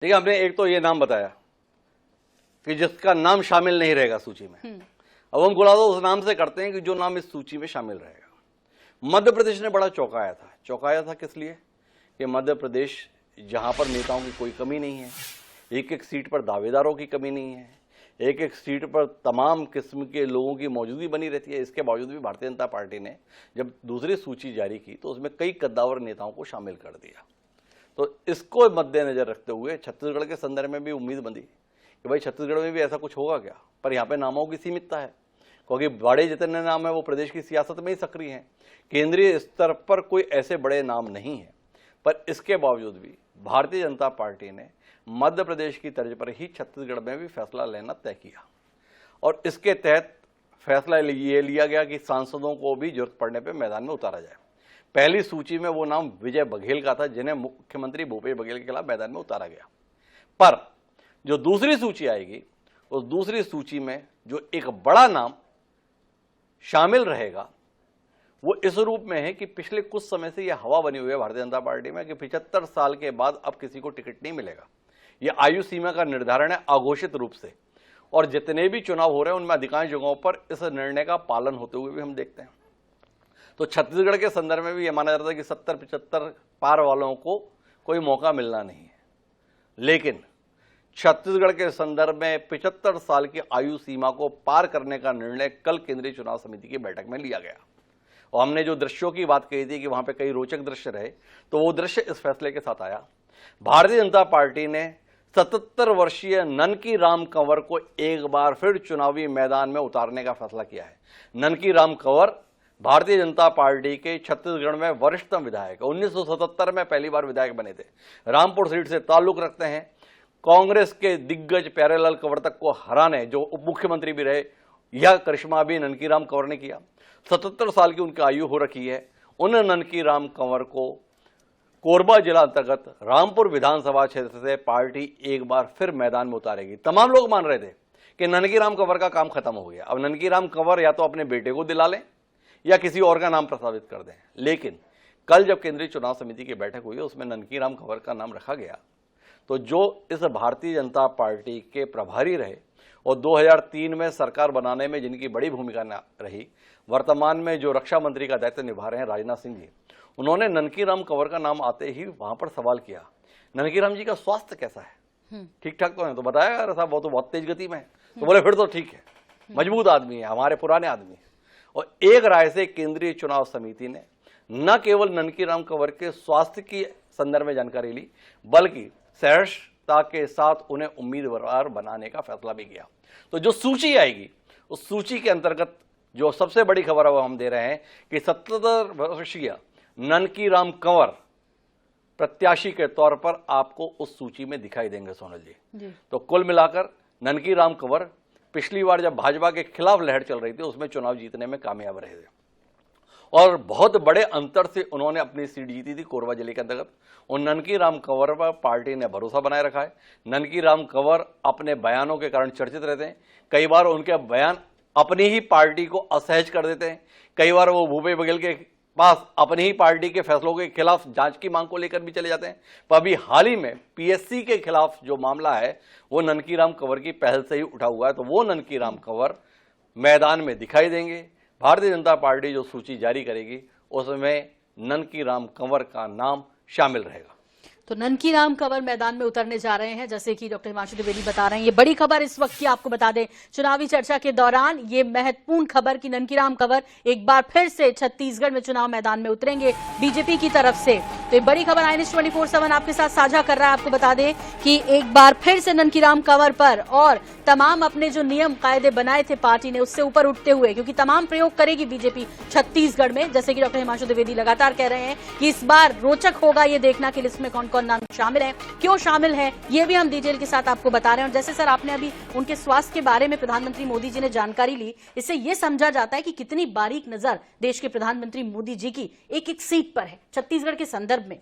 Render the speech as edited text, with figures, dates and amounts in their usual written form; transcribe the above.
देखिए, आपने एक तो ये नाम बताया कि जिसका नाम शामिल नहीं रहेगा सूची में। अब हम खुलासा उस नाम से करते हैं कि जो नाम इस सूची में शामिल रहेगा। मध्य प्रदेश ने बड़ा चौंकाया था किस लिए कि मध्य प्रदेश जहां पर नेताओं की कोई कमी नहीं है, एक एक सीट पर दावेदारों की कमी नहीं है, एक एक सीट पर तमाम किस्म के लोगों की मौजूदगी बनी रहती है, इसके बावजूद भी भारतीय जनता पार्टी ने जब दूसरी सूची जारी की तो उसमें कई कद्दावर नेताओं को शामिल कर दिया। तो इसको मद्देनजर रखते हुए छत्तीसगढ़ के संदर्भ में भी उम्मीद बंधी कि भाई छत्तीसगढ़ में भी ऐसा कुछ होगा क्या, पर यहाँ पे नामों की सीमितता है क्योंकि बड़े जितने नाम है वो प्रदेश की सियासत में ही सक्रिय हैं, केंद्रीय स्तर पर कोई ऐसे बड़े नाम नहीं है। पर इसके बावजूद भी भारतीय जनता पार्टी ने मध्य प्रदेश की तर्ज पर ही छत्तीसगढ़ में भी फैसला लेना तय किया और इसके तहत फैसला ये लिया गया कि सांसदों को भी जरूरत पड़ने पर मैदान में उतारा जाए। पहली सूची में वो नाम विजय बघेल का था जिन्हें मुख्यमंत्री भूपेश बघेल के खिलाफ मैदान में उतारा गया। पर जो दूसरी सूची आएगी उस दूसरी सूची में जो एक बड़ा नाम शामिल रहेगा वो इस रूप में है कि पिछले कुछ समय से यह हवा बनी हुई है भारतीय जनता पार्टी में कि 75 साल के बाद अब किसी को टिकट नहीं मिलेगा। यह आयु सीमा का निर्धारण है अघोषित रूप से और जितने भी चुनाव हो रहे हैं उनमें अधिकांश जगहों पर इस निर्णय का पालन होते हुए भी हम देखते हैं। तो छत्तीसगढ़ के संदर्भ में भी यह माना जाता है कि 70-75 पार वालों को कोई मौका मिलना नहीं है, लेकिन छत्तीसगढ़ के संदर्भ में 75 साल की आयु सीमा को पार करने का निर्णय कल केंद्रीय चुनाव समिति की बैठक में लिया गया और हमने जो दृश्यों की बात कही थी कि वहां पे कई रोचक दृश्य रहे तो वो दृश्य इस फैसले के साथ आया। भारतीय जनता पार्टी ने 77 वर्षीय ननकी राम कंवर को एक बार फिर चुनावी मैदान में उतारने का फैसला किया है। ननकी राम कंवर भारतीय जनता पार्टी के छत्तीसगढ़ में वरिष्ठतम विधायक, 1977 में पहली बार विधायक बने थे, रामपुर सीट से ताल्लुक रखते हैं, कांग्रेस के दिग्गज प्यारेलाल कंवर तक को हराने जो उप मुख्यमंत्री भी रहे, यह करिश्मा भी ननकी राम कंवर ने किया। 77 साल की उनकी आयु हो रखी है। उन ननकी राम कंवर को कोरबा जिला अंतर्गत रामपुर विधानसभा क्षेत्र से पार्टी एक बार फिर मैदान में उतारेगी। तमाम लोग मान रहे थे कि ननकी राम कंवर का काम खत्म हो गया, अब ननकी राम कंवर या तो अपने बेटे को दिला लें या किसी और का नाम प्रस्तावित कर दें। लेकिन कल जब केंद्रीय चुनाव समिति की बैठक हुई उसमें ननकी राम कंवर का नाम रखा गया तो जो इस भारतीय जनता पार्टी के प्रभारी रहे और 2003 में सरकार बनाने में जिनकी बड़ी भूमिका रही, वर्तमान में जो रक्षा मंत्री का दायित्व निभा रहे हैं राजनाथ सिंह जी, उन्होंने ननकी राम कंवर का नाम आते ही वहां पर सवाल किया, ननकी राम जी का स्वास्थ्य कैसा है, ठीक ठाक तो है? तो बताया यार साहब वो तो बहुत तेज गति में है। तो बोले फिर तो ठीक है, मजबूत आदमी है, हमारे पुराने आदमी। और एक राय से केंद्रीय चुनाव समिति ने न केवल ननकी राम कंवर के स्वास्थ्य की संदर्भ में जानकारी ली बल्कि सहर्षता के साथ उन्हें उम्मीदवार बनाने का फैसला भी किया। तो जो सूची आएगी उस सूची के अंतर्गत जो सबसे बड़ी खबर है वो हम दे रहे हैं कि 77 वर्षीय ननकी राम कंवर प्रत्याशी के तौर पर आपको उस सूची में दिखाई देंगे सोनल जी। तो कुल मिलाकर ननकी राम कंवर पिछली बार जब भाजपा के खिलाफ लहर चल रही थी उसमें चुनाव जीतने में कामयाब रहे थे और बहुत बड़े अंतर से उन्होंने अपनी सीट जीती थी कोरबा जिले के अंतर्गत। और ननकी राम कंवर पर पार्टी ने भरोसा बनाए रखा है। ननकी राम कंवर अपने बयानों के कारण चर्चित रहते हैं, कई बार उनके बयान अपनी ही पार्टी को असहज कर देते हैं, कई बार वो भूपेश बघेल के पास अपनी ही पार्टी के फैसलों के खिलाफ जांच की मांग को लेकर भी चले जाते हैं। पर अभी हाल ही में पीएससी के खिलाफ जो मामला है वो ननकी राम कंवर की पहल से ही उठा हुआ है, तो वो ननकी राम कंवर मैदान में दिखाई देंगे। भारतीय जनता पार्टी जो सूची जारी करेगी उसमें ननकी राम कंवर का नाम शामिल रहेगा। तो ननकी राम कंवर मैदान में उतरने जा रहे हैं, जैसे कि डॉक्टर हिमांशु द्विवेदी बता रहे हैं। ये बड़ी खबर इस वक्त की आपको बता दें, चुनावी चर्चा के दौरान ये महत्वपूर्ण खबर कि ननकी राम कंवर एक बार फिर से छत्तीसगढ़ में चुनाव मैदान में उतरेंगे बीजेपी की तरफ से। तो ये बड़ी खबर INS 24/7 आपके साथ साझा कर रहा है। आपको बता दें कि एक बार फिर से ननकी राम कंवर पर और तमाम अपने जो नियम कायदे बनाए थे पार्टी ने उससे ऊपर उठते हुए, क्योंकि तमाम प्रयोग करेगी बीजेपी छत्तीसगढ़ में, जैसे कि डॉक्टर हिमांशु द्विवेदी लगातार कह रहे हैं कि इस बार रोचक होगा ये देखना कि लिस्ट में कौन कौन नाम शामिल है, क्यों शामिल है, ये भी हम डिटेल के साथ आपको बता रहे हैं। और जैसे सर आपने अभी उनके स्वास्थ्य के बारे में प्रधानमंत्री मोदी जी ने जानकारी ली, इससे ये समझा जाता है कि कितनी बारीक नजर देश के प्रधानमंत्री मोदी जी की एक एक सीट पर है छत्तीसगढ़ के संदर्भ में।